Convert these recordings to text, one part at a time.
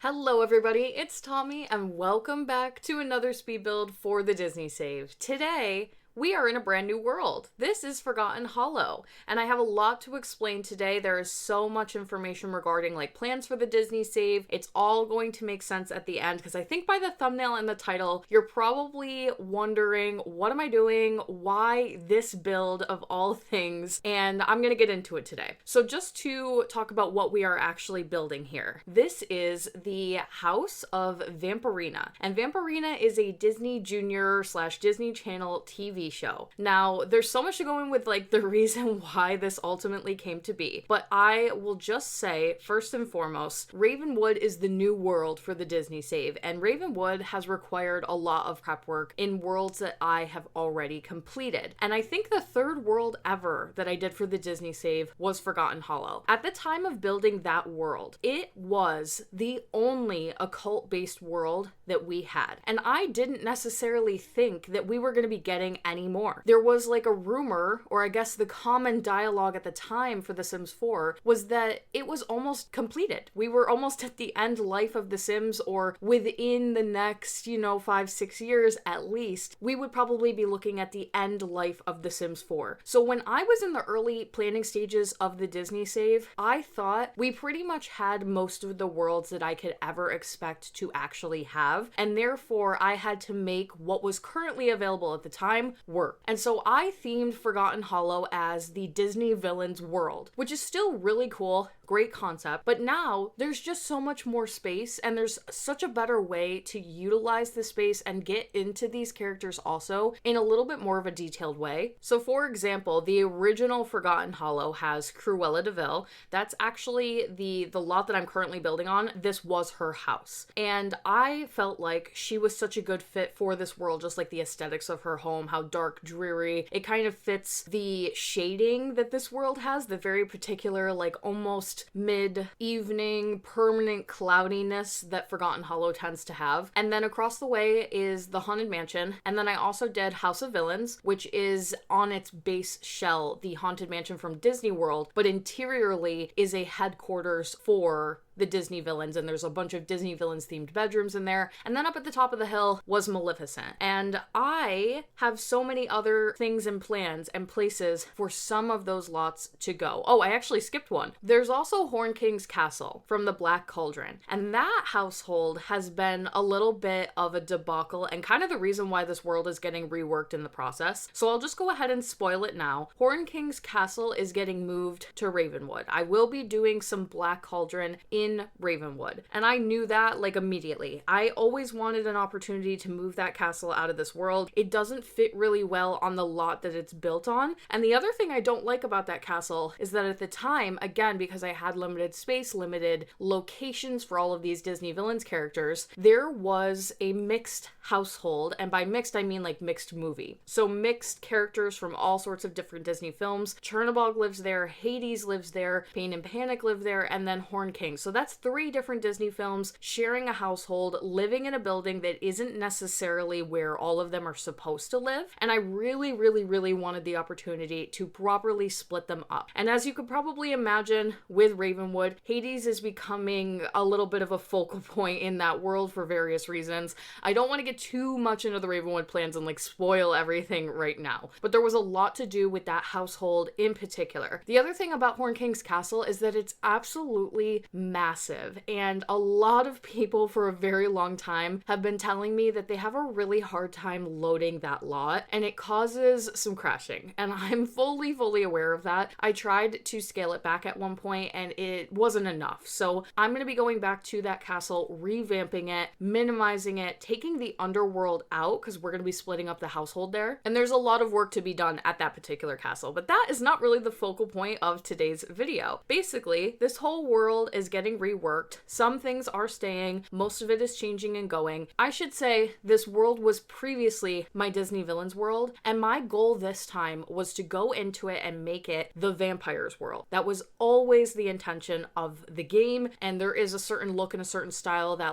Hello everybody, it's Tommy and welcome back to another speed build for the Disney Save. Today, we are in a brand new world. This is Forgotten Hollow, and I have a lot to explain today. There is so much information regarding plans for the Disney Save. It's all going to make sense at the end because I think by the thumbnail and the title, you're probably wondering, what am I doing? Why this build of all things? And I'm gonna get into it today. So just to talk about what we are actually building here. This is the House of Vampirina, and Vampirina is a Disney Junior / Disney Channel TV show. Now, there's so much to go in with the reason why this ultimately came to be, but I will just say, first and foremost, Ravenwood is the new world for the Disney Save, and Ravenwood has required a lot of prep work in worlds that I have already completed. And I think the third world ever that I did for the Disney Save was Forgotten Hollow. At the time of building that world, it was the only occult-based world that we had, and I didn't necessarily think that we were going to be getting anymore. There was a rumor, or I guess the common dialogue at the time for The Sims 4 was that it was almost completed. We were almost at the end life of The Sims, or within the next, 5-6 years at least, we would probably be looking at the end life of The Sims 4. So when I was in the early planning stages of the Disney Save, I thought we pretty much had most of the worlds that I could ever expect to actually have, and therefore I had to make what was currently available at the time work. And so I themed Forgotten Hollow as the Disney villains world, which is still really cool, great concept, but now there's just so much more space, and there's such a better way to utilize the space and get into these characters also in a little bit more of a detailed way. So for example, the original Forgotten Hollow has Cruella de Vil. That's actually the lot that I'm currently building on. This was her house, and I felt like she was such a good fit for this world, just the aesthetics of her home, how dark, dreary. It kind of fits the shading that this world has, the very particular, almost mid-evening, permanent cloudiness that Forgotten Hollow tends to have. And then across the way is the Haunted Mansion. And then I also did House of Villains, which is on its base shell, the Haunted Mansion from Disney World, but interiorly is a headquarters for the Disney villains, and there's a bunch of Disney villains themed bedrooms in there. And then up at the top of the hill was Maleficent. And I have so many other things and plans and places for some of those lots to go. Oh, I actually skipped one. There's also Horn King's Castle from the Black Cauldron. And that household has been a little bit of a debacle and kind of the reason why this world is getting reworked in the process. So I'll just go ahead and spoil it now. Horn King's Castle is getting moved to Ravenwood. I will be doing some Black Cauldron in Ravenwood, and I knew that immediately. I always wanted an opportunity to move that castle out of this world. It doesn't fit really well on the lot that it's built on, and the other thing I don't like about that castle is that at the time, again, because I had limited space, limited locations for all of these Disney villains characters, there was a mixed household, and by mixed I mean mixed movie. So mixed characters from all sorts of different Disney films. Chernabog lives there, Hades lives there, Pain and Panic live there, and then Horn King. So that's 3 different Disney films sharing a household, living in a building that isn't necessarily where all of them are supposed to live. And I really, really, really wanted the opportunity to properly split them up. And as you could probably imagine with Ravenwood, Hades is becoming a little bit of a focal point in that world for various reasons. I don't want to get too much into the Ravenwood plans and spoil everything right now, but there was a lot to do with that household in particular. The other thing about Horn King's Castle is that it's absolutely massive, and a lot of people for a very long time have been telling me that they have a really hard time loading that lot, and it causes some crashing, and I'm fully aware of that. I tried to scale it back at one point and it wasn't enough, so I'm going to be going back to that castle, revamping it, minimizing it, taking the underworld out because we're going to be splitting up the household there, and there's a lot of work to be done at that particular castle, but that is not really the focal point of today's video. Basically, this whole world is getting reworked. Some things are staying, most of it is changing and going. I should say this world was previously my Disney villains world, and my goal this time was to go into it and make it the vampires world. That was always the intention of the game, and there is a certain look and a certain style, that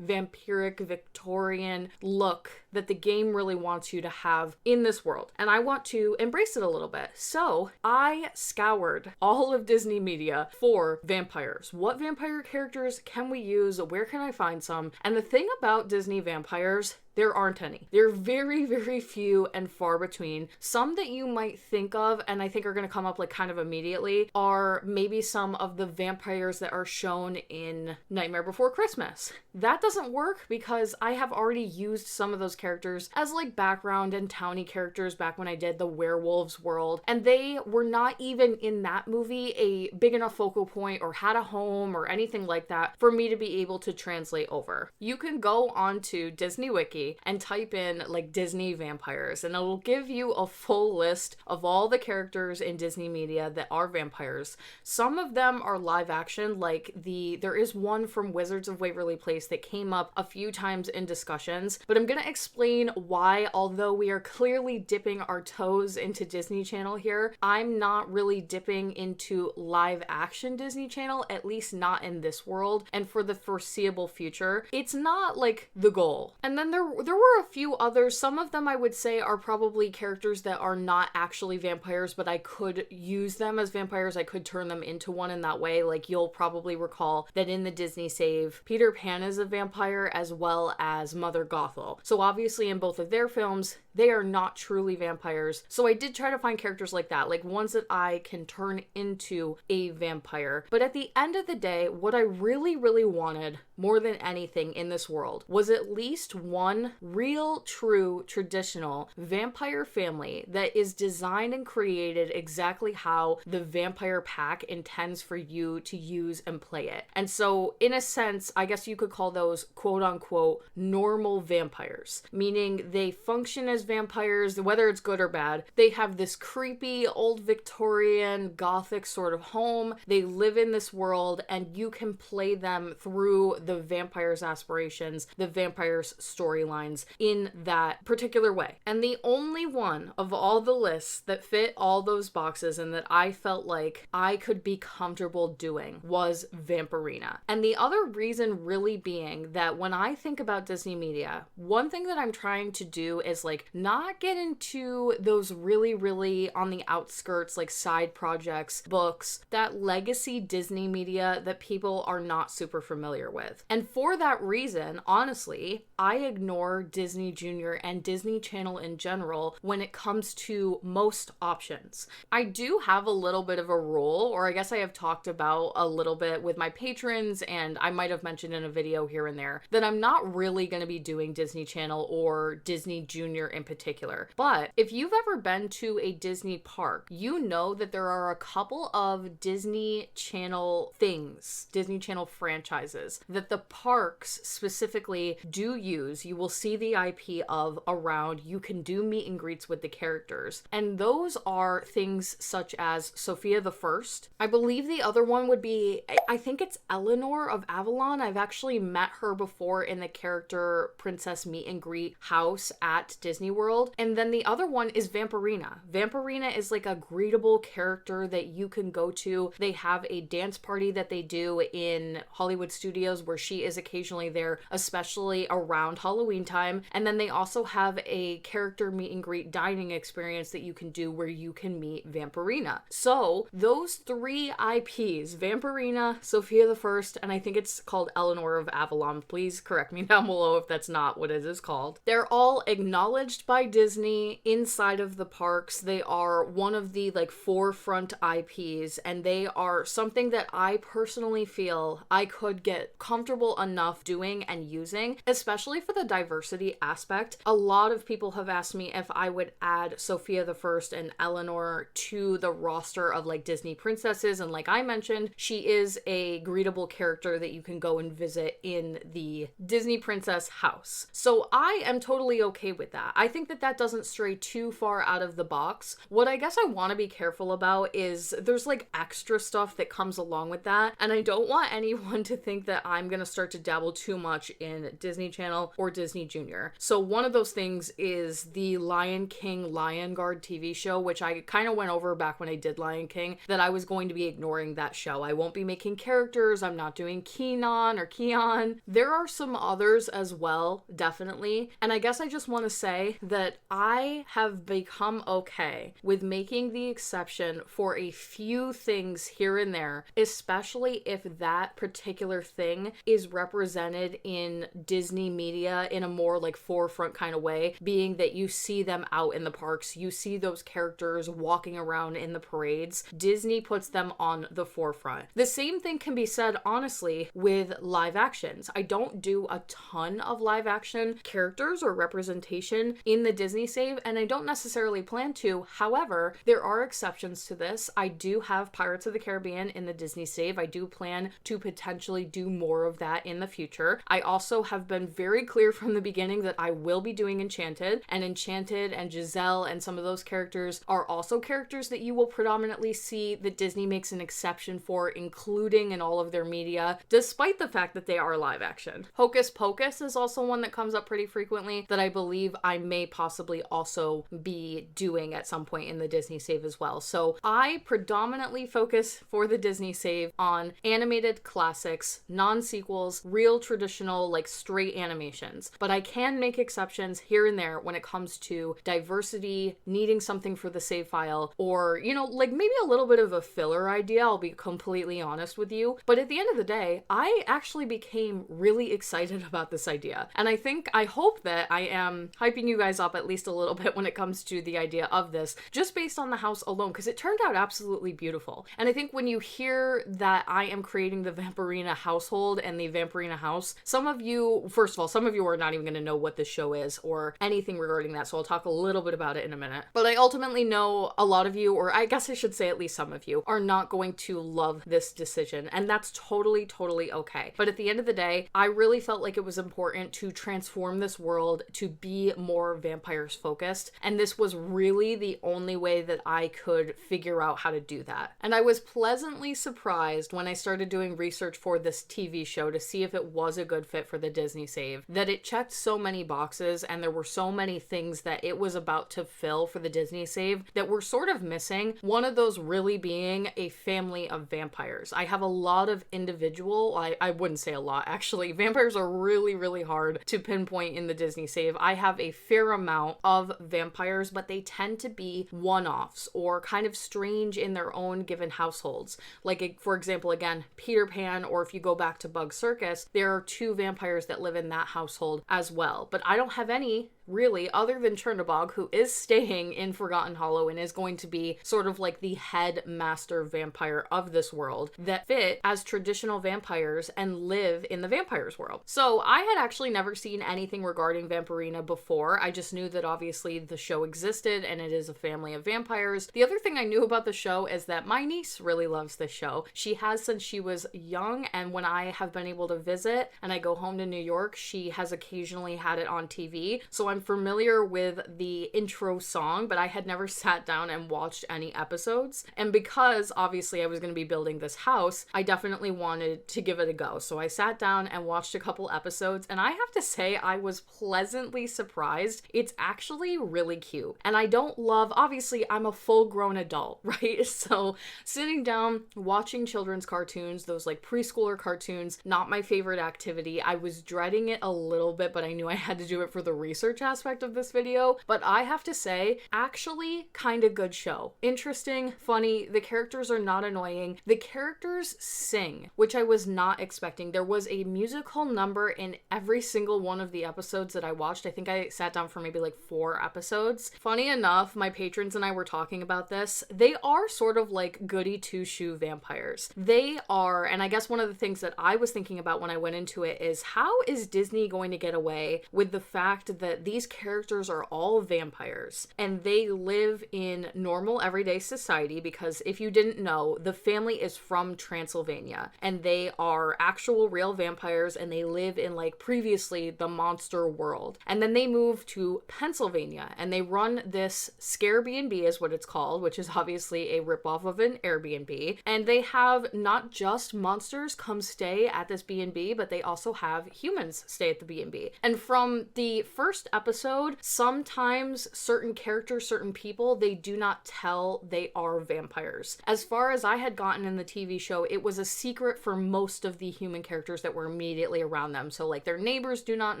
vampiric Victorian look that the game really wants you to have in this world, and I want to embrace it a little bit. So I scoured all of Disney media for vampires. What vampires vampire characters can we use? Where can I find some? And the thing about Disney vampires, there aren't any. They're very, very few and far between. Some that you might think of, and I think are going to come up like kind of immediately, are maybe some of the vampires that are shown in Nightmare Before Christmas. That doesn't work because I have already used some of those characters as like background and townie characters back when I did the werewolves world, and they were not even in that movie a big enough focal point or had a home or anything like that for me to be able to translate over. You can go onto Disney Wiki and type in like Disney vampires, and it'll give you a full list of all the characters in Disney media that are vampires. Some of them are live action, like there is one from Wizards of Waverly Place that came up a few times in discussions, but I'm gonna explain why, although we are clearly dipping our toes into Disney Channel here, I'm not really dipping into live action Disney Channel, at least not in this world, and for the foreseeable future. It's not like the goal. And then there were a few others. Some of them I would say are probably characters that are not actually vampires, but I could use them as vampires. I could turn them into one in that way. Like, you'll probably recall that in the Disney save, Peter Pan is a vampire as well as Mother Gothel. So obviously in both of their films, they are not truly vampires. So I did try to find characters like that, like ones that I can turn into a vampire. But at the end of the day, what I really, really wanted more than anything in this world was at least one real, true, traditional vampire family that is designed and created exactly how the vampire pack intends for you to use and play it. And so in a sense, I guess you could call those quote unquote normal vampires, meaning they function as vampires, whether it's good or bad. They have this creepy old Victorian Gothic sort of home. They live in this world, and you can play them through the vampire's aspirations, the vampire's storylines in that particular way. And the only one of all the lists that fit all those boxes and that I felt like I could be comfortable doing was Vampirina. And the other reason really being that when I think about Disney media, one thing that I'm trying to do is like not get into those really, really on the outskirts, like side projects, books, that legacy Disney media that people are not super familiar with. And for that reason, honestly, I ignore Disney Junior and Disney Channel in general when it comes to most options. I do have a little bit of a rule, or I guess I have talked about a little bit with my patrons, and I might have mentioned in a video here and there, that I'm not really going to be doing Disney Channel or Disney Junior in particular. But if you've ever been to a Disney park, you know that there are a couple of Disney Channel things, Disney Channel franchises, that the parks specifically do use. You will see the IP of around. You can do meet and greets with the characters. And those are things such as Sophia the First. I believe the other one would be, I think it's Eleanor of Avalon. I've actually met her before in the character Princess Meet and Greet house at Disney World. And then the other one is Vampirina. Vampirina is like a greetable character that you can go to. They have a dance party that they do in Hollywood Studios where she is occasionally there, especially around Halloween time. And then they also have a character meet and greet dining experience that you can do where you can meet Vampirina. So those three IPs, Vampirina, Sophia the First, and I think it's called Eleanor of Avalon. Please correct me down below if that's not what it is called. They're all acknowledged by Disney inside of the parks. They are one of the like forefront IPs, and they are something that I personally feel I could get comfortable enough doing and using, especially for the diversity aspect. A lot of people have asked me if I would add Sophia the First and Eleanor to the roster of like Disney princesses, and like I mentioned, she is a greetable character that you can go and visit in the Disney princess house. So I am totally okay with that. I think that that doesn't stray too far out of the box. What I guess I want to be careful about is there's like extra stuff that comes along with that, and I don't want anyone to think that I'm going to start to dabble too much in Disney Channel or Disney Junior. So one of those things is the Lion King Lion Guard TV show, which I kind of went over back when I did Lion King, that I was going to be ignoring that show. I won't be making characters. I'm not doing Kenan or Keon. There are some others as well, definitely. And I guess I just want to say that I have become okay with making the exception for a few things here and there, especially if that particular thing is represented in Disney media in a more like forefront kind of way, being that you see them out in the parks, you see those characters walking around in the parades. Disney puts them on the forefront. The same thing can be said, honestly, with live actions. I don't do a ton of live action characters or representation in the Disney Save, and I don't necessarily plan to. However, there are exceptions to this. I do have Pirates of the Caribbean in the Disney Save. I do plan to potentially do more of that in the future. I also have been very clear from the beginning that I will be doing Enchanted and Giselle and some of those characters are also characters that you will predominantly see that Disney makes an exception for, including in all of their media, despite the fact that they are live action. Hocus Pocus is also one that comes up pretty frequently that I believe I may possibly also be doing at some point in the Disney Save as well. So I predominantly focus for the Disney Save on animated classics, non-sequels, real traditional, like straight animations. But I can make exceptions here and there when it comes to diversity, needing something for the save file, or, you know, like maybe a little bit of a filler idea, I'll be completely honest with you. But at the end of the day, I actually became really excited about this idea. And I hope that I am hyping you guys up at least a little bit when it comes to the idea of this, just based on the house alone, because it turned out absolutely beautiful. And I think when you hear that I am creating the Vampirina household and the Vampirina house, some of you are not even going to know what this show is or anything regarding that, so I'll talk a little bit about it in a minute. But I ultimately know a lot of you, or I guess I should say at least some of you, are not going to love this decision, and that's totally okay. But at the end of the day, I really felt like it was important to transform this world to be more vampires focused, and this was really the only way that I could figure out how to do that. And I was pleasantly surprised when I started doing research for this TV show to see if it was a good fit for the Disney Save, that it checked so many boxes and there were so many things that it was about to fill for the Disney Save that were sort of missing. One of those really being a family of vampires. I have a lot of individual, I wouldn't say a lot actually, vampires are really hard to pinpoint in the Disney Save. I have a fair amount of vampires, but they tend to be one-offs or kind of strange in their own given households. Like, for example, again, Peter Pan, or if you go back to Bug Circus, there are 2 vampires that live in that household as well. But I don't have any really, other than Chernabog, who is staying in Forgotten Hollow and is going to be sort of like the head master vampire of this world, that fit as traditional vampires and live in the vampires world. So I had actually never seen anything regarding Vampirina before. I just knew that obviously the show existed and it is a family of vampires. The other thing I knew about the show is that my niece really loves this show. She has since she was young, and when I have been able to visit and I go home to New York, she has occasionally had it on TV. So I'm familiar with the intro song, but I had never sat down and watched any episodes. And because obviously I was going to be building this house, I definitely wanted to give it a go. So I sat down and watched a couple episodes, and I have to say I was pleasantly surprised. It's actually really cute. And I don't love, obviously I'm a full-grown adult, right? So sitting down, watching children's cartoons, those like preschooler cartoons, not my favorite activity. I was dreading it a little bit, but I knew I had to do it for the research aspect of this video. But I have to say, actually kind of good show. Interesting, funny, the characters are not annoying. The characters sing, which I was not expecting. There was a musical number in every single one of the episodes that I watched. I think I sat down for maybe like 4 episodes. Funny enough, my patrons and I were talking about this. They are sort of like goody two-shoe vampires. They are, and I guess one of the things that I was thinking about when I went into it is, how is Disney going to get away with the fact that these characters are all vampires, and they live in normal everyday society because if you didn't know, the family is from Transylvania, and they are actual real vampires, and they live in like previously the monster world. And then they move to Pennsylvania, and they run this Scare B&B is what it's called, which is obviously a ripoff of an Airbnb. And they have not just monsters come stay at this B&B, but they also have humans stay at the B&B. And from the first episode, sometimes certain characters, certain people, they do not tell they are vampires. As far as I had gotten in the TV show, it was a secret for most of the human characters that were immediately around them. So like their neighbors do not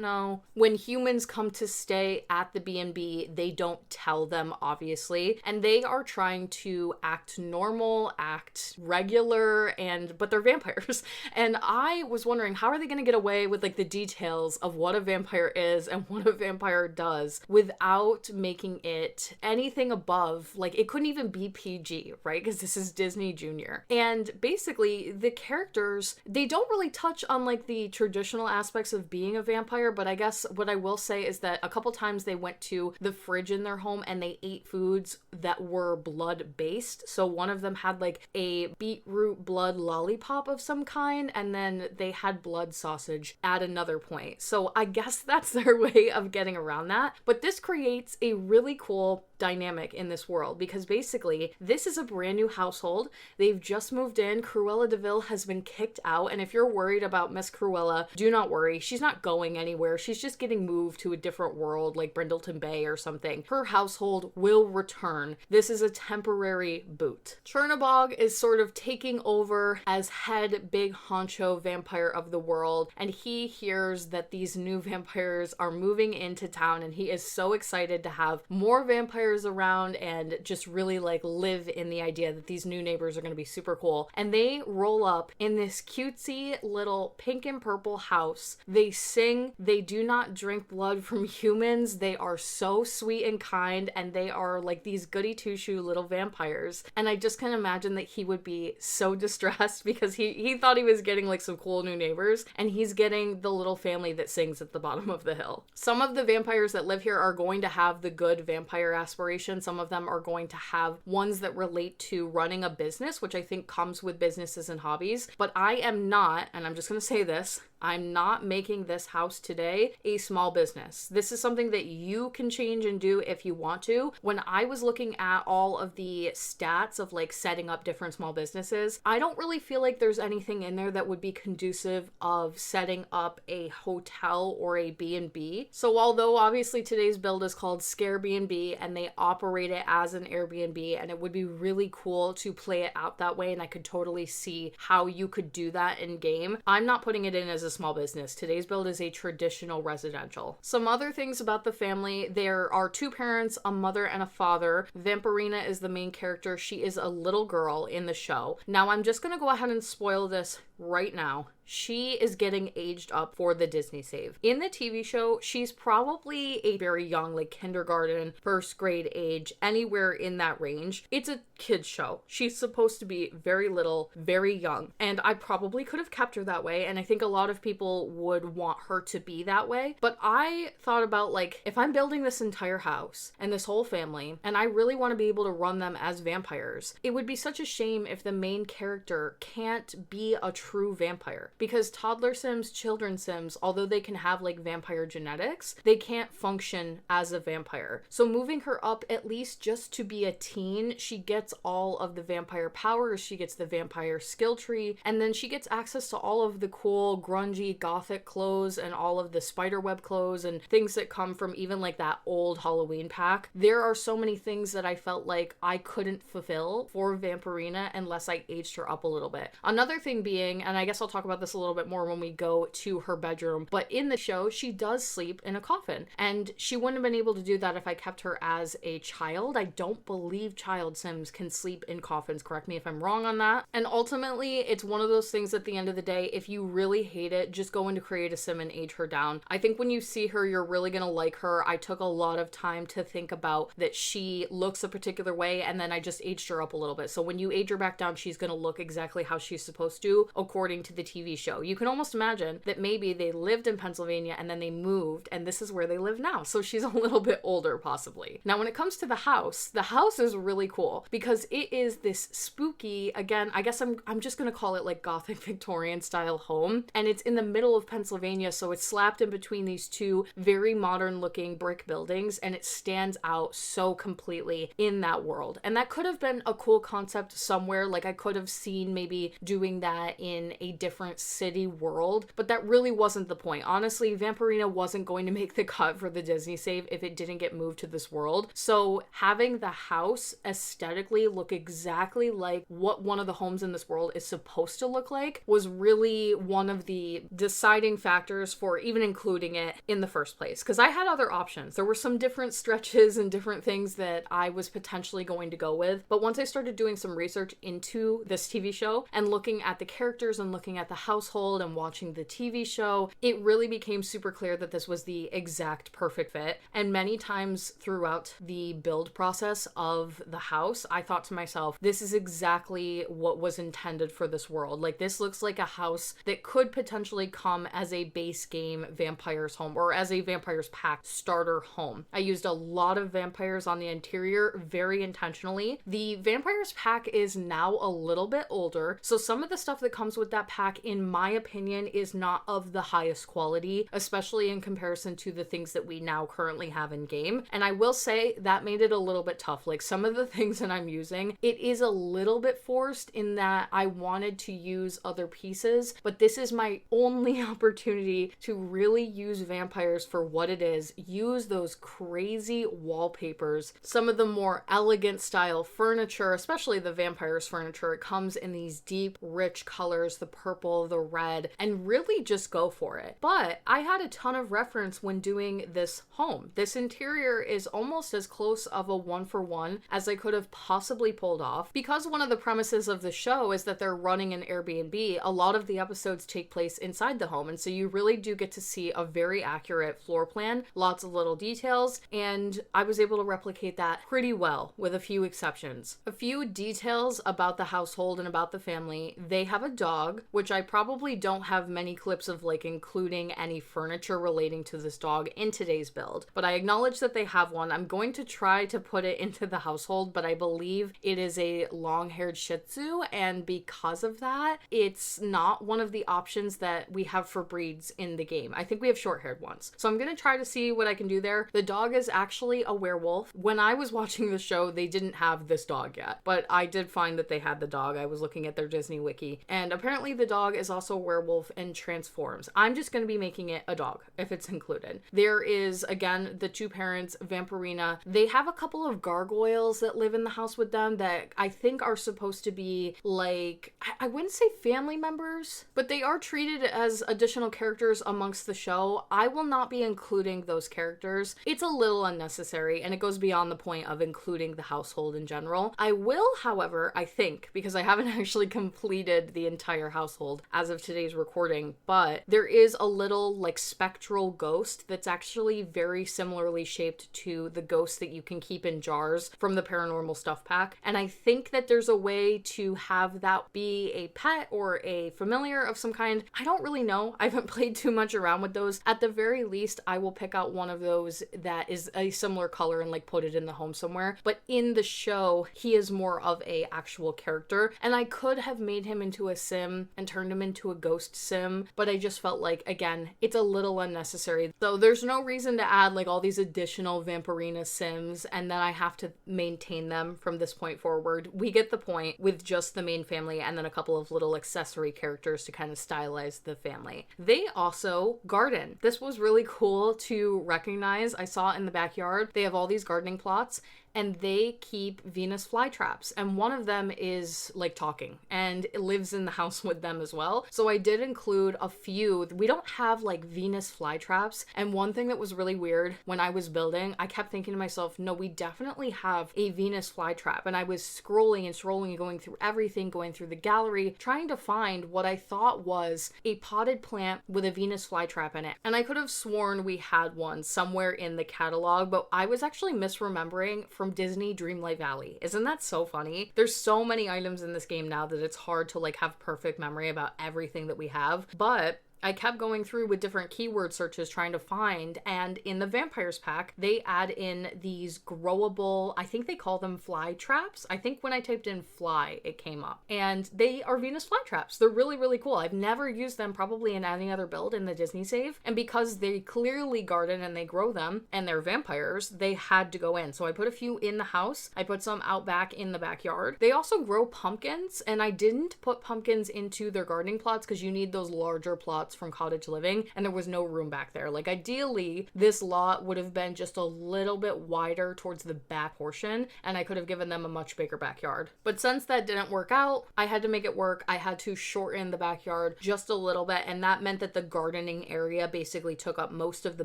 know. When humans come to stay at the B&B, they don't tell them, obviously. And they are trying to act normal, act regular, but they're vampires. And I was wondering, how are they going to get away with like the details of what a vampire is and what a vampire does without making it anything above, like it couldn't even be PG, right? Because this is Disney Junior. And basically the characters, they don't really touch on like the traditional aspects of being a vampire, but I guess what I will say is that a couple times they went to the fridge in their home and they ate foods that were blood based. So one of them had like a beetroot blood lollipop of some kind, and then they had blood sausage at another point. So I guess that's their way of getting around that. But this creates a really cool dynamic in this world because basically this is a brand new household. They've just moved in. Cruella de Vil has been kicked out, and if you're worried about Miss Cruella, do not worry. She's not going anywhere. She's just getting moved to a different world like Brindleton Bay or something. Her household will return. This is a temporary boot. Chernabog is sort of taking over as head big honcho vampire of the world, and he hears that these new vampires are moving into town, and he is so excited to have more vampires around and just really like live in the idea that these new neighbors are going to be super cool. And they roll up in this cutesy little pink and purple house. They sing, they do not drink blood from humans. They are so sweet and kind, and they are like these goody two-shoe little vampires. And I just can imagine that he would be so distressed because he thought he was getting like some cool new neighbors, and he's getting the little family that sings at the bottom of the hill. Some of the vampires that live here are going to have the good vampire aspirations. Some of them are going to have ones that relate to running a business, which I think comes with businesses and hobbies. But I am not, and I'm just going to say this, I'm not making this house today a small business. This is something that you can change and do if you want to. When I was looking at all of the stats of like setting up different small businesses, I don't really feel like there's anything in there that would be conducive of setting up a hotel or a B&B. So although obviously today's build is called Scare B&B and they operate it as an Airbnb, and it would be really cool to play it out that way, and I could totally see how you could do that in game, I'm not putting it in as a small business. Today's build is a traditional residential. Some other things about the family: there are two parents, a mother and a father. Vampirina is the main character. She is a little girl in the show. Now I'm just gonna go ahead and spoil this right now. She is getting aged up for the Disney save. In the TV show, she's probably a very young, like kindergarten, first grade age, anywhere in that range. It's a kid's show. She's supposed to be very little, very young, and I probably could have kept her that way, and I think a lot of people would want her to be that way. But I thought about, like, if I'm building this entire house and this whole family, and I really want to be able to run them as vampires, it would be such a shame if the main character can't be a true vampire. Because toddler sims, children sims, although they can have like vampire genetics, they can't function as a vampire. So moving her up at least just to be a teen, she gets all of the vampire powers, she gets the vampire skill tree, and then she gets access to all of the cool grungy gothic clothes and all of the spiderweb clothes and things that come from even like that old Halloween pack. There are so many things that I felt like I couldn't fulfill for Vampirina unless I aged her up a little bit. Another thing being, and I guess I'll talk about this a little bit more when we go to her bedroom, but in the show, she does sleep in a coffin, and she wouldn't have been able to do that if I kept her as a child. I don't believe child sims can sleep in coffins. Correct me if I'm wrong on that. And ultimately, it's one of those things at the end of the day, if you really hate it, just go into create a sim and age her down. I think when you see her, you're really gonna like her. I took a lot of time to think about that she looks a particular way, and then I just aged her up a little bit. So when you age her back down, she's gonna look exactly how she's supposed to, according to the TV show. You can almost imagine that maybe they lived in Pennsylvania and then they moved and this is where they live now. So she's a little bit older possibly. Now when it comes to the house is really cool because it is this spooky, again, I guess I'm just gonna call it like Gothic Victorian style home, and it's in the middle of Pennsylvania, so it's slapped in between these two very modern looking brick buildings, and it stands out so completely in that world. And that could have been a cool concept somewhere, like I could have seen maybe doing that in a different city world, but that really wasn't the point. Honestly, Vampirina wasn't going to make the cut for the Disney save if it didn't get moved to this world. So having the house aesthetically look exactly like what one of the homes in this world is supposed to look like was really one of the deciding factors for even including it in the first place. Because I had other options. There were some different stretches and different things that I was potentially going to go with. But once I started doing some research into this TV show and looking at the characters and looking at the household and watching the TV show, it really became super clear that this was the exact perfect fit. And many times throughout the build process of the house, I thought to myself, this is exactly what was intended for this world. Like, this looks like a house that could potentially come as a base game Vampires home or as a Vampires Pack starter home. I used a lot of vampires on the interior very intentionally. The Vampires Pack is now a little bit older, so some of the stuff that comes with that pack, in my opinion, is not of the highest quality, especially in comparison to the things that we now currently have in game. And I will say that made it a little bit tough. Like, some of the things that I'm using, it is a little bit forced in that I wanted to use other pieces, but this is my only opportunity to really use vampires for what it is. Use those crazy wallpapers, some of the more elegant style furniture, especially the vampires furniture. It comes in these deep, rich colors, the purple, the red, and really just go for it. But I had a ton of reference when doing this home. This interior is almost as close of a one-for-one as I could have possibly pulled off. Because one of the premises of the show is that they're running an Airbnb, a lot of the episodes take place inside the home, and so you really do get to see a very accurate floor plan, lots of little details, and I was able to replicate that pretty well with a few exceptions. A few details about the household and about the family: they have a dog, which I probably don't have many clips of, like, including any furniture relating to this dog in today's build, but I acknowledge that they have one. I'm going to try to put it into the household, but I believe it is a long-haired Shih Tzu, and because of that, it's not one of the options that we have for breeds in the game. I think we have short-haired ones. So I'm going to try to see what I can do there. The dog is actually a werewolf. When I was watching the show, they didn't have this dog yet, but I did find that they had the dog. I was looking at their Disney wiki, and apparently the dog is also a werewolf and transforms. I'm just going to be making it a dog if it's included. There is, again, the two parents, Vampirina. They have a couple of gargoyles that live in the house with them that I think are supposed to be, like, I wouldn't say family members, but they are treated as additional characters amongst the show. I will not be including those characters. It's a little unnecessary, and it goes beyond the point of including the household in general. I will, however, I think, because I haven't actually completed the entire household as of today's recording, but there is a little, like, spectral ghost that's actually very similarly shaped to the ghosts that you can keep in jars from the Paranormal Stuff Pack, and I think that there's a way to have that be a pet or a familiar of some kind. I don't really know. I haven't played too much around with those. At the very least, I will pick out one of those that is a similar color and, like, put it in the home somewhere. But in the show, he is more of a actual character, and I could have made him into a sim and turned him into a ghost sim, but I just felt like, again, it's a little unnecessary. So there's no reason to add, like, all these additional Vampirina sims and then I have to maintain them from this point forward. We get the point with just the main family and then a couple of little accessory characters to kind of stylize the family. They also garden. This was really cool to recognize. I saw in the backyard, they have all these gardening plots, and they keep Venus flytraps, and one of them is, like, talking, and it lives in the house with them as well. So I did include a few. We don't have, like, Venus flytraps, and one thing that was really weird when I was building, I kept thinking to myself, no, we definitely have a Venus flytrap, and I was scrolling and going through everything, going through the gallery, trying to find what I thought was a potted plant with a Venus flytrap in it, and I could have sworn we had one somewhere in the catalog, but I was actually misremembering from Disney Dreamlight Valley. Isn't that so funny? There's so many items in this game now that it's hard to, like, have perfect memory about everything that we have, but I kept going through with different keyword searches trying to find, and in the vampires pack, they add in these growable, I think they call them fly traps. I think when I typed in fly, it came up. And they are Venus flytraps. They're really, really cool. I've never used them probably in any other build in the Disney save. And because they clearly garden and they grow them, and they're vampires, they had to go in. So I put a few in the house. I put some out back in the backyard. They also grow pumpkins, and I didn't put pumpkins into their gardening plots because you need those larger plots from cottage living, and there was no room back there. Like, ideally, this lot would have been just a little bit wider towards the back portion, and I could have given them a much bigger backyard. But since that didn't work out, I had to make it work. I had to shorten the backyard just a little bit, and that meant that the gardening area basically took up most of the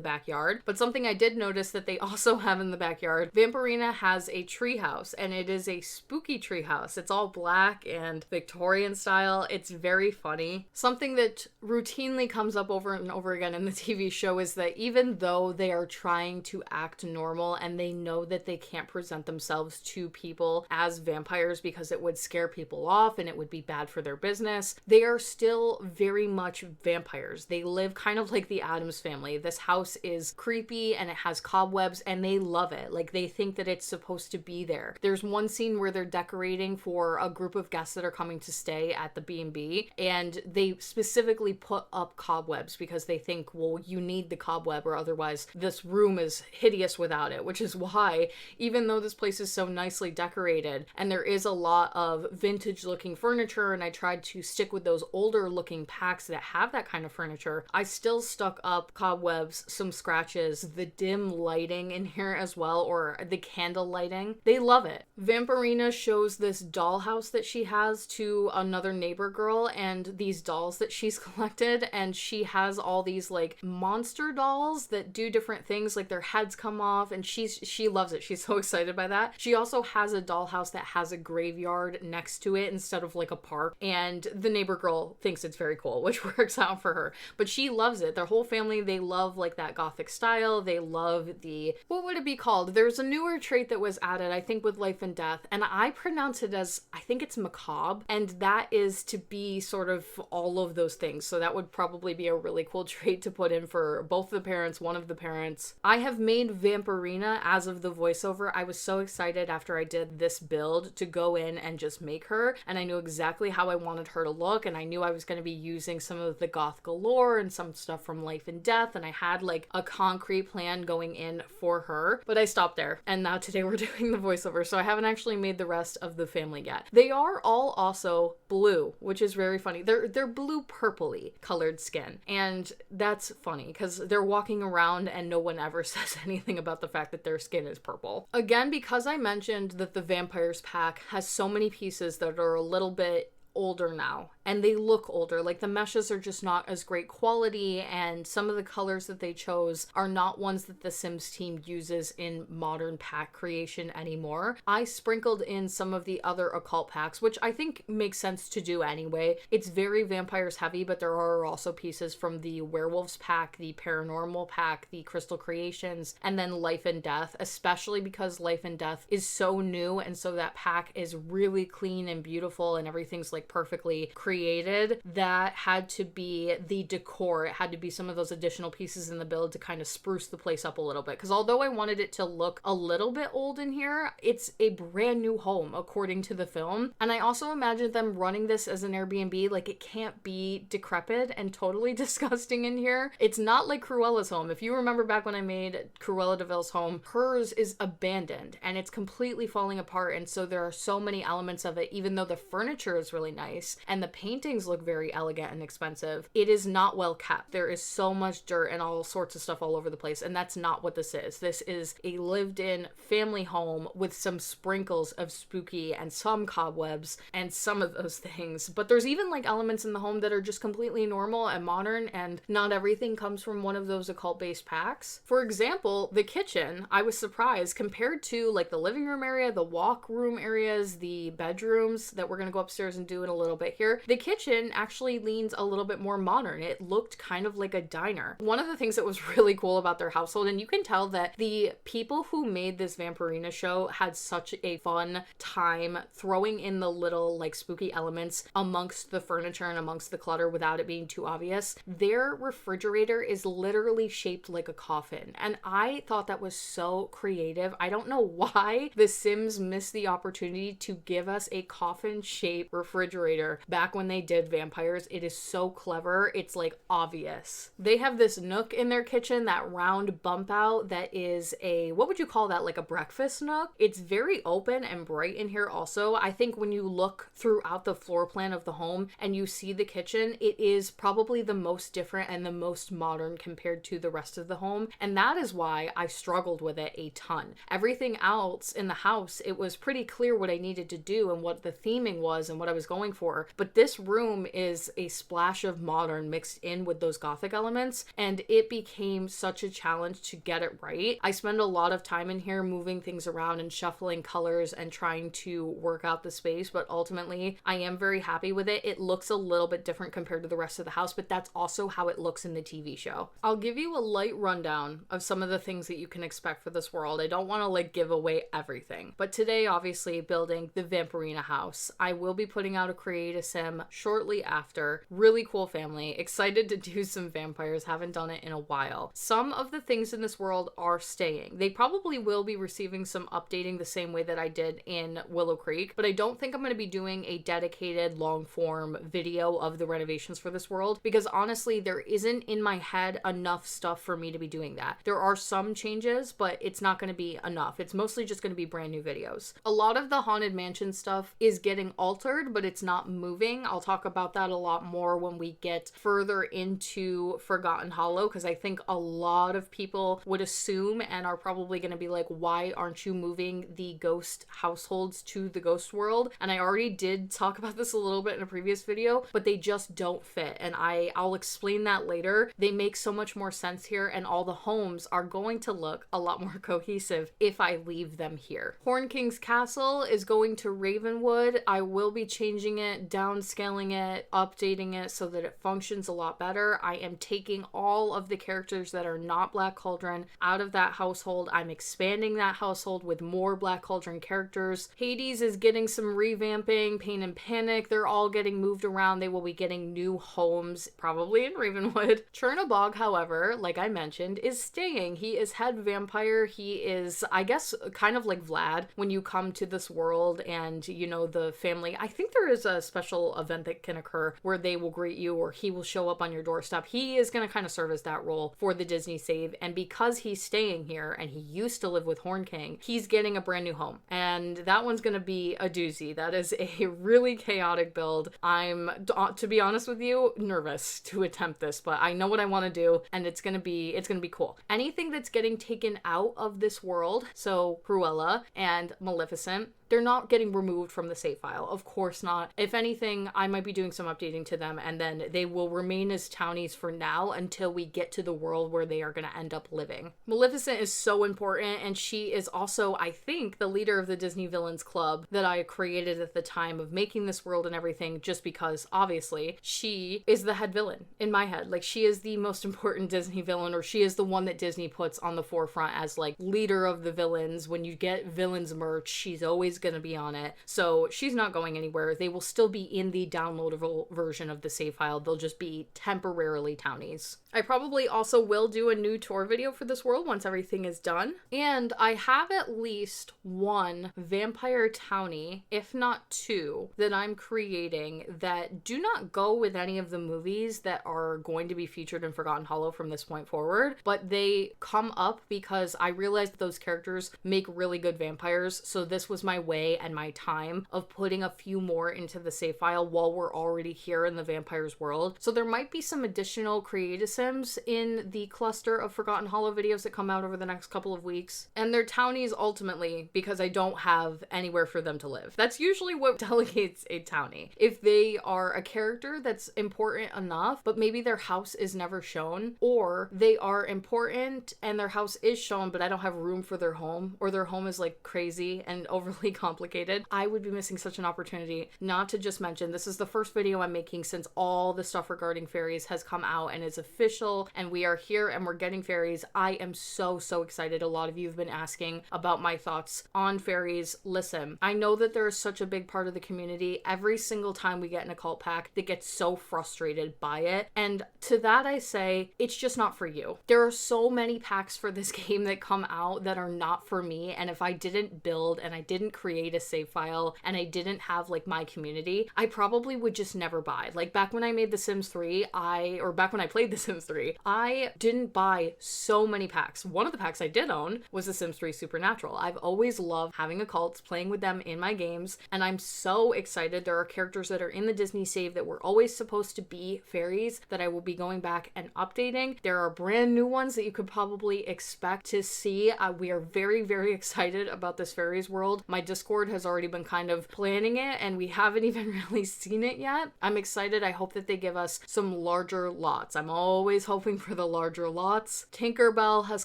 backyard. But something I did notice that they also have in the backyard, Vampirina has a tree house, and it is a spooky tree house. It's all black and Victorian style. It's very funny. Something that routinely comes up over and over again in the TV show is that even though they are trying to act normal and they know that they can't present themselves to people as vampires because it would scare people off and it would be bad for their business, they are still very much vampires. They live kind of like the Addams family. This house is creepy and it has cobwebs and they love it. Like, they think that it's supposed to be there. There's one scene where they're decorating for a group of guests that are coming to stay at the B&B, and they specifically put up cobwebs because they think, well, you need the cobweb or otherwise this room is hideous without it, which is why, even though this place is so nicely decorated and there is a lot of vintage looking furniture, and I tried to stick with those older looking packs that have that kind of furniture, I still stuck up cobwebs, some scratches, the dim lighting in here as well, or the candle lighting. They love it. Vampirina shows this dollhouse that she has to another neighbor girl and these dolls that she's collected, and she has all these like monster dolls that do different things, like their heads come off, and she loves it. She's so excited by that. She also has a dollhouse that has a graveyard next to it instead of like a park, and the neighbor girl thinks it's very cool, which works out for her. But she loves it. Their whole family, they love like that gothic style. They love the, what would it be called? There's a newer trait that was added, I think, with Life and Death, and I pronounce it as, I think it's macabre, and that is to be sort of all of those things. So that would probably be a really cool trait to put in for both the parents, one of the parents. I have made Vampirina as of the voiceover. I was so excited after I did this build to go in and just make her, and I knew exactly how I wanted her to look, and I knew I was going to be using some of the goth galore and some stuff from Life and Death, and I had like a concrete plan going in for her, but I stopped there, and now today we're doing the voiceover, so I haven't actually made the rest of the family yet. They are all also blue, which is very funny. They're blue purpley colored skin, and that's funny because they're walking around and no one ever says anything about the fact that their skin is purple. Again, because I mentioned that the Vampires pack has so many pieces that are a little bit older now, and they look older. Like, the meshes are just not as great quality, and some of the colors that they chose are not ones that the Sims team uses in modern pack creation anymore. I sprinkled in some of the other occult packs, which I think makes sense to do anyway. It's very vampires heavy, but there are also pieces from the werewolves pack, the paranormal pack, the crystal creations, and then Life and Death, especially because Life and Death is so new, and so that pack is really clean and beautiful and everything's like perfectly created. That had to be the decor. It had to be some of those additional pieces in the build to kind of spruce the place up a little bit, because although I wanted it to look a little bit old in here, it's a brand new home according to the film. And I also imagined them running this as an Airbnb. Like, it can't be decrepit and totally disgusting in here. It's not like Cruella's home. If you remember back when I made Cruella de Vil's home, hers is abandoned and it's completely falling apart, and so there are so many elements of it, even though the furniture is really nice and the paintings look very elegant and expensive, it is not well kept. There is so much dirt and all sorts of stuff all over the place, and that's not what this is. This is a lived-in family home with some sprinkles of spooky and some cobwebs and some of those things. But there's even like elements in the home that are just completely normal and modern, and not everything comes from one of those occult-based packs. For example, the kitchen, I was surprised compared to like the living room area, the walk room areas, the bedrooms that we're gonna go upstairs and do in a little bit here. The the kitchen actually leans a little bit more modern. It looked kind of like a diner. One of the things that was really cool about their household, and you can tell that the people who made this Vampirina show had such a fun time throwing in the little like spooky elements amongst the furniture and amongst the clutter without it being too obvious. Their refrigerator is literally shaped like a coffin, and I thought that was so creative. I don't know why The Sims missed the opportunity to give us a coffin-shaped refrigerator back when they did vampires. It is so clever. It's like obvious. They have this nook in their kitchen, that round bump out that is a, what would you call that? Like a breakfast nook. It's very open and bright in here also. I think when you look throughout the floor plan of the home and you see the kitchen, it is probably the most different and the most modern compared to the rest of the home. And that is why I struggled with it a ton. Everything else in the house, it was pretty clear what I needed to do and what the theming was and what I was going for. But this room is a splash of modern mixed in with those gothic elements, and it became such a challenge to get it right. I spend a lot of time in here moving things around and shuffling colors and trying to work out the space, but ultimately I am very happy with it. It looks a little bit different compared to the rest of the house, but that's also how it looks in the TV show. I'll give you a light rundown of some of the things that you can expect for this world. I don't want to like give away everything, but today obviously building the Vampirina house. I will be putting out a create a sim shortly after. Really cool family. Excited to do some vampires. Haven't done it in a while. Some of the things in this world are staying. They probably will be receiving some updating the same way that I did in Willow Creek, but I don't think I'm going to be doing a dedicated long form video of the renovations for this world because honestly there isn't in my head enough stuff for me to be doing that. There are some changes, but it's not going to be enough. It's mostly just going to be brand new videos. A lot of the Haunted Mansion stuff is getting altered, but it's not moving. I'll talk about that a lot more when we get further into Forgotten Hollow, because I think a lot of people would assume and are probably going to be like, why aren't you moving the ghost households to the ghost world? And I already did talk about this a little bit in a previous video, but they just don't fit. And I'll explain that later. They make so much more sense here, and all the homes are going to look a lot more cohesive if I leave them here. Horn King's Castle is going to Ravenwood. I will be changing it, downscaling it, updating it so that it functions a lot better. I am taking all of the characters that are not Black Cauldron out of that household. I'm expanding that household with more Black Cauldron characters. Hades is getting some revamping. Pain and Panic, they're all getting moved around. They will be getting new homes, probably in Ravenwood. Chernobog, however, like I mentioned, is staying. He is head vampire. He is, I guess, kind of like Vlad when you come to this world and, you know, the family. I think there is a special event that can occur where they will greet you or he will show up on your doorstep. He is going to kind of serve as that role for the Disney save. And because he's staying here and he used to live with Horn King, he's getting a brand new home. And that one's going to be a doozy. That is a really chaotic build. I'm, to be honest with you, nervous to attempt this, but I know what I want to do and it's going to be cool. Anything that's getting taken out of this world, so Cruella and Maleficent, they're not getting removed from the save file. Of course not. If anything, I might be doing some updating to them and then they will remain as townies for now until we get to the world where they are going to end up living. Maleficent is so important, and she is also, I think, the leader of the Disney Villains Club that I created at the time of making this world and everything, just because obviously she is the head villain in my head. Like, she is the most important Disney villain, or she is the one that Disney puts on the forefront as like leader of the villains. When you get villains merch, she's always going to be on it. So she's not going anywhere. They will still be in the downloadable version of the save file. They'll just be temporarily townies. I probably also will do a new tour video for this world once everything is done. And I have at least one vampire townie, if not two, that I'm creating that do not go with any of the movies that are going to be featured in Forgotten Hollow from this point forward, but they come up because I realized those characters make really good vampires. So this was my way and my time of putting a few more into the save file while we're already here in the vampires world. So there might be some additional creative sims in the cluster of Forgotten Hollow videos that come out over the next couple of weeks. And they're townies ultimately because I don't have anywhere for them to live. That's usually what delegates a townie. If they are a character that's important enough, but maybe their house is never shown, or they are important and their house is shown, but I don't have room for their home, or their home is like crazy and overly complicated. I would be missing such an opportunity, not to just mention, this is the first video I'm making since all the stuff regarding fairies has come out and is official, and we are here and we're getting fairies. I am so excited. A lot of you have been asking about my thoughts on fairies. Listen, I know that there is such a big part of the community. Every single time we get an occult pack, they get so frustrated by it. And to that I say, it's just not for you. There are so many packs for this game that come out that are not for me. And if I didn't build and I didn't create a save file and I didn't have like my community, I probably would just never buy. Like back when I made The Sims 3, back when I played The Sims 3, I didn't buy so many packs. One of the packs I did own was The Sims 3 Supernatural. I've always loved having occults, playing with them in my games, and I'm so excited. There are characters that are in the Disney save that were always supposed to be fairies that I will be going back and updating. There are brand new ones that you could probably expect to see. We are very excited about this fairies world. My Discord has already been kind of planning it, and we haven't even really seen it yet. I'm excited. I hope that they give us some larger lots. I'm always hoping for the larger lots. Tinkerbell has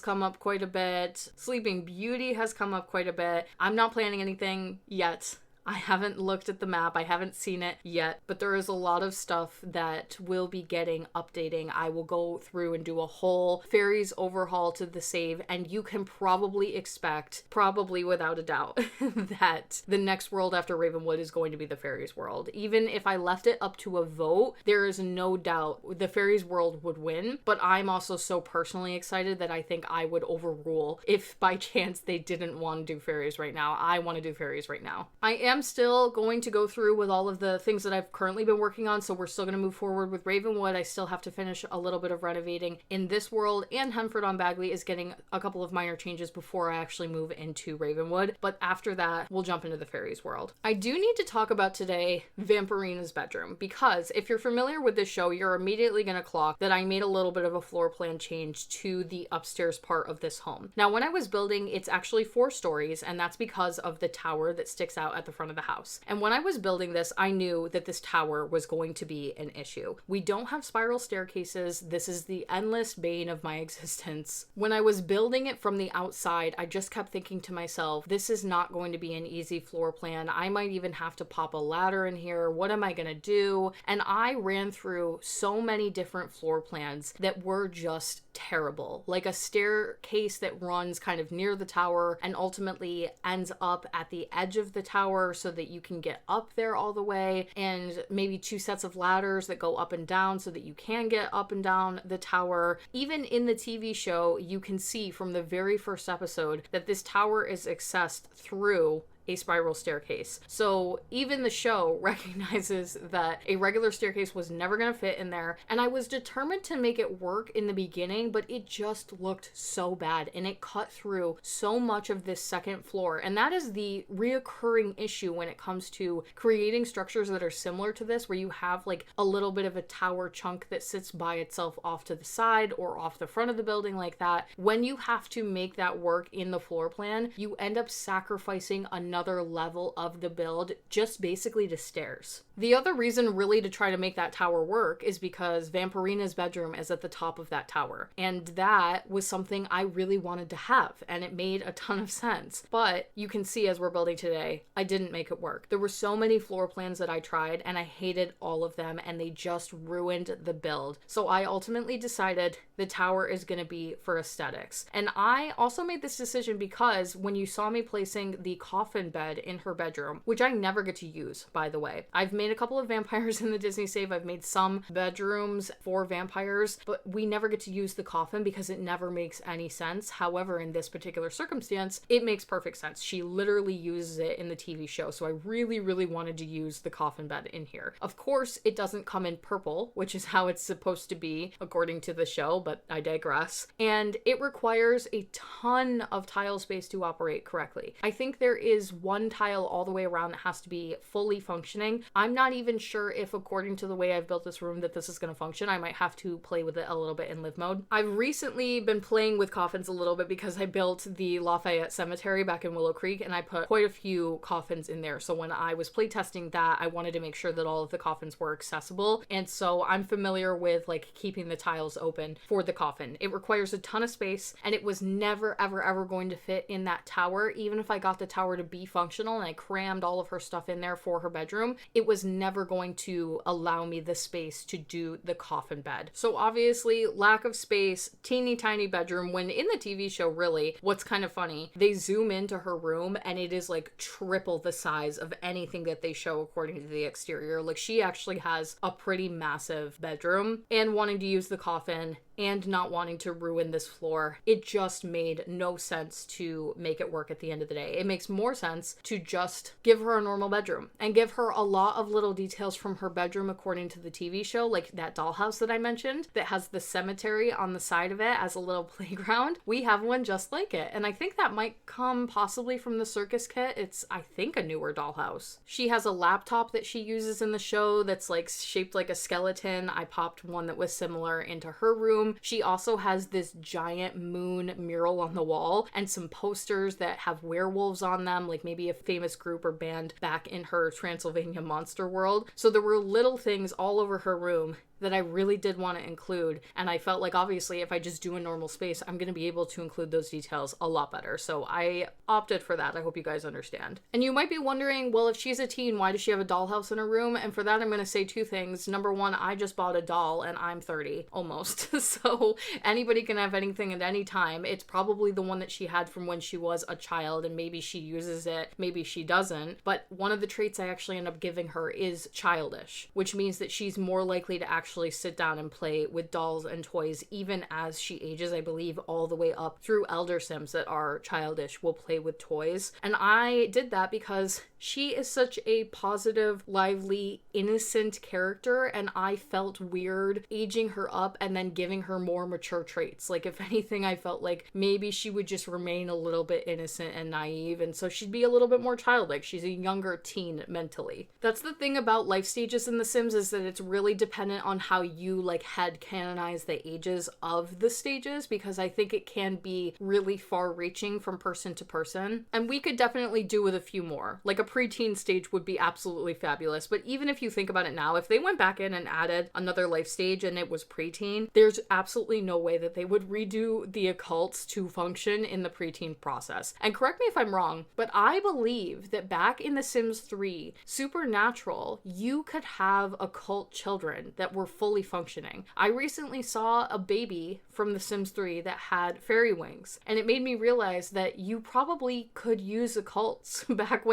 come up quite a bit. Sleeping Beauty has come up quite a bit. I'm not planning anything yet. I haven't looked at the map. I haven't seen it yet, but there is a lot of stuff that will be getting updating. I will go through and do a whole fairies overhaul to the save, and you can probably expect, probably without a doubt, that the next world after Ravenwood is going to be the fairies world. Even if I left it up to a vote, there is no doubt the fairies world would win, but I'm also so personally excited that I think I would overrule if by chance they didn't want to do fairies right now. I want to do fairies right now. I am still going to go through with all of the things that I've currently been working on, so we're still going to move forward with Ravenwood. I still have to finish a little bit of renovating in this world, and Henford on Bagley is getting a couple of minor changes before I actually move into Ravenwood, but after that, we'll jump into the fairies world. I do need to talk about today Vampirina's bedroom, because if you're familiar with this show, you're immediately going to clock that I made a little bit of a floor plan change to the upstairs part of this home. Now, when I was building, it's actually 4 stories, and that's because of the tower that sticks out at the front of the house. And when I was building this, I knew that this tower was going to be an issue. We don't have spiral staircases. This is the endless bane of my existence. When I was building it from the outside, I just kept thinking to myself, this is not going to be an easy floor plan. I might even have to pop a ladder in here. What am I going to do? And I ran through so many different floor plans that were just terrible. Like a staircase that runs kind of near the tower and ultimately ends up at the edge of the tower so that you can get up there all the way, and maybe 2 sets of ladders that go up and down so that you can get up and down the tower. Even in the TV show, you can see from the very first episode that this tower is accessed through a spiral staircase. So even the show recognizes that a regular staircase was never going to fit in there, and I was determined to make it work in the beginning, but it just looked so bad and it cut through so much of this second floor. And that is the reoccurring issue when it comes to creating structures that are similar to this, where you have like a little bit of a tower chunk that sits by itself off to the side or off the front of the building like that. When you have to make that work in the floor plan, you end up sacrificing another level of the build just basically to stairs. The other reason really to try to make that tower work is because Vampirina's bedroom is at the top of that tower, and that was something I really wanted to have, and it made a ton of sense. But you can see as we're building today, I didn't make it work. There were so many floor plans that I tried and I hated all of them, and they just ruined the build. So I ultimately decided the tower is going to be for aesthetics. And I also made this decision because when you saw me placing the coffin bed in her bedroom, which I never get to use, by the way, I've made a couple of vampires in the Disney save. I've made some bedrooms for vampires, but we never get to use the coffin because it never makes any sense. However, in this particular circumstance, it makes perfect sense. She literally uses it in the TV show, so I really wanted to use the coffin bed in here. Of course, it doesn't come in purple, which is how it's supposed to be according to the show, but I digress. And it requires a ton of tile space to operate correctly. I think there is one tile all the way around that has to be fully functioning. I'm I'm not even sure if, according to the way I've built this room, that this is going to function. I might have to play with it a little bit in live mode. I've recently been playing with coffins a little bit because I built the Lafayette Cemetery back in Willow Creek, and I put quite a few coffins in there. So when I was playtesting that, I wanted to make sure that all of the coffins were accessible. And so I'm familiar with like keeping the tiles open for the coffin. It requires a ton of space, and it was never, ever going to fit in that tower. Even if I got the tower to be functional and I crammed all of her stuff in there for her bedroom, it was never going to allow me the space to do the coffin bed. So obviously, lack of space, teeny tiny bedroom, when in the TV show, really, what's kind of funny, they zoom into her room and it is like triple the size of anything that they show according to the exterior. Like, she actually has a pretty massive bedroom, and wanting to use the coffin and not wanting to ruin this floor, it just made no sense to make it work at the end of the day. It makes more sense to just give her a normal bedroom and give her a lot of little details from her bedroom according to the TV show, like that dollhouse that I mentioned that has the cemetery on the side of it as a little playground. We have one just like it, and I think that might come possibly from the circus kit. It's, I think, a newer dollhouse. She has a laptop that she uses in the show that's like shaped like a skeleton. I popped one that was similar into her room. She also has this giant moon mural on the wall and some posters that have werewolves on them, like maybe a famous group or band back in her Transylvania monster world. So there were little things all over her room that I really did want to include, and I felt like obviously if I just do a normal space, I'm going to be able to include those details a lot better. So I opted for that. I hope you guys understand. And you might be wondering, well, if she's a teen, why does she have a dollhouse in her room? And for that, I'm going to say two things. Number one, I just bought a doll and I'm 30 almost. So anybody can have anything at any time. It's probably the one that she had from when she was a child, and maybe she uses it, maybe she doesn't. But one of the traits I actually end up giving her is childish, which means that she's more likely to actually sit down and play with dolls and toys even as she ages. I believe all the way up through elder sims that are childish will play with toys. And I did that because she is such a positive, lively, innocent character, and I felt weird aging her up and then giving her more mature traits. Like, if anything, I felt like maybe she would just remain a little bit innocent and naive, and so she'd be a little bit more childlike. She's a younger teen mentally. That's the thing about life stages in The Sims, is that it's really dependent on how you like head canonize the ages of the stages, because I think it can be really far reaching from person to person. And we could definitely do with a few more. Like a preteen stage would be absolutely fabulous. But even if you think about it now, if they went back in and added another life stage and it was preteen, there's absolutely no way that they would redo the occults to function in the preteen process. And correct me if I'm wrong, but I believe that back in The Sims 3 Supernatural, you could have occult children that were fully functioning. I recently saw a baby from The Sims 3 that had fairy wings, and it made me realize that you probably could use occults back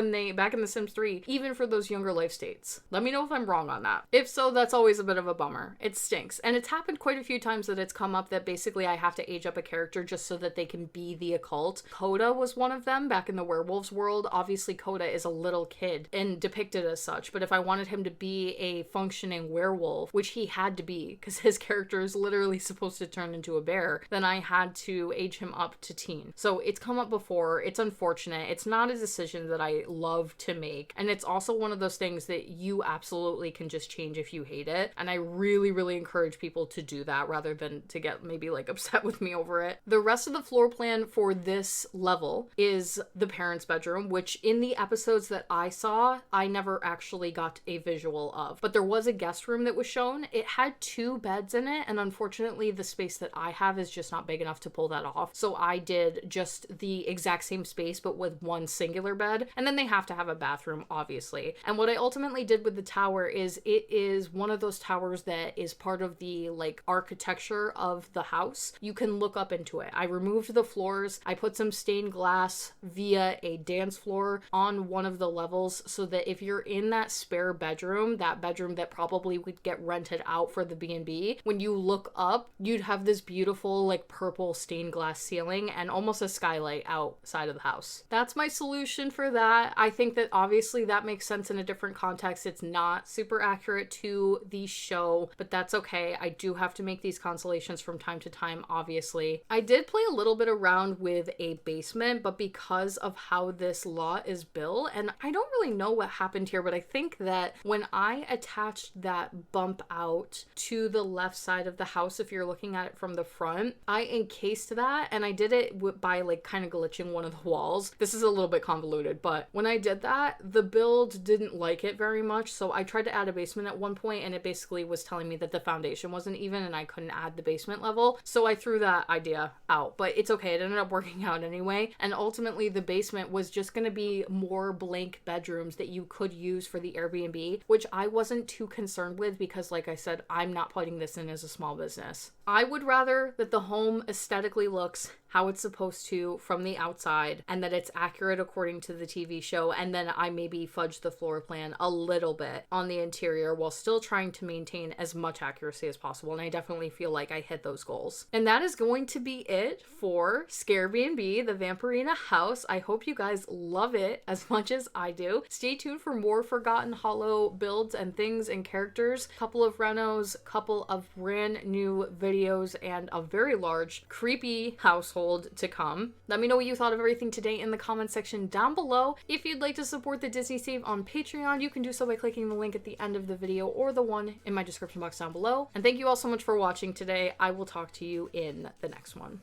in The Sims 3, even for those younger life states. Let me know if I'm wrong on that. If so, that's always a bit of a bummer. It stinks. And it's happened quite a few times that it's come up that basically I have to age up a character just so that they can be the occult. Coda was one of them back in the werewolves world. Obviously, Coda is a little kid and depicted as such, but if I wanted him to be a functioning werewolf, which he had to be because his character is literally supposed to turn into a bear, then I had to age him up to teen. So it's come up before. It's unfortunate. It's not a decision that I love to make. And it's also one of those things that you absolutely can just change if you hate it. And I really, really encourage people to do that rather than to get maybe like upset with me over it. The rest of the floor plan for this level is the parents' bedroom, which in the episodes that I saw, I never actually got a visual of. But there was a guest room that was shown. It had 2 beds in it, and unfortunately the space that I have is just not big enough to pull that off. So I did just the exact same space but with one singular bed, and then they have to have a bathroom, obviously. And what I ultimately did with the tower is it is one of those towers that is part of the like architecture of the house. You can look up into it. I removed the floors. I put some stained glass via a dance floor on one of the levels so that if you're in that spare bedroom, that bedroom that probably would get rented it out for the B&B, when you look up, you'd have this beautiful like purple stained glass ceiling and almost a skylight outside of the house. That's my solution for that. I think that obviously that makes sense in a different context. It's not super accurate to the show, but that's okay. I do have to make these consolations from time to time, obviously. I did play a little bit around with a basement, but because of how this lot is built, and I don't really know what happened here, but I think that when I attached that bump out to the left side of the house, if you're looking at it from the front, I encased that, and I did it by like kind of glitching one of the walls. This is a little bit convoluted, but when I did that, the build didn't like it very much, so I tried to add a basement at one point, and it basically was telling me that the foundation wasn't even and I couldn't add the basement level, so I threw that idea out. But it's okay, it ended up working out anyway, and ultimately the basement was just going to be more blank bedrooms that you could use for the Airbnb, which I wasn't too concerned with because, like I said, I'm not putting this in as a small business. I would rather that the home aesthetically looks how it's supposed to from the outside and that it's accurate according to the TV show, and then I maybe fudge the floor plan a little bit on the interior while still trying to maintain as much accuracy as possible, and I definitely feel like I hit those goals. And that is going to be it for Scarebnb, the Vampirina house. I hope you guys love it as much as I do. Stay tuned for more Forgotten Hollow builds and things and characters, couple of renos, couple of brand new videos, and a very large creepy household to come. Let me know what you thought of everything today in the comment section down below. If you'd like to support the Disney Save on Patreon, you can do so by clicking the link at the end of the video or the one in my description box down below. And thank you all so much for watching today. I will talk to you in the next one.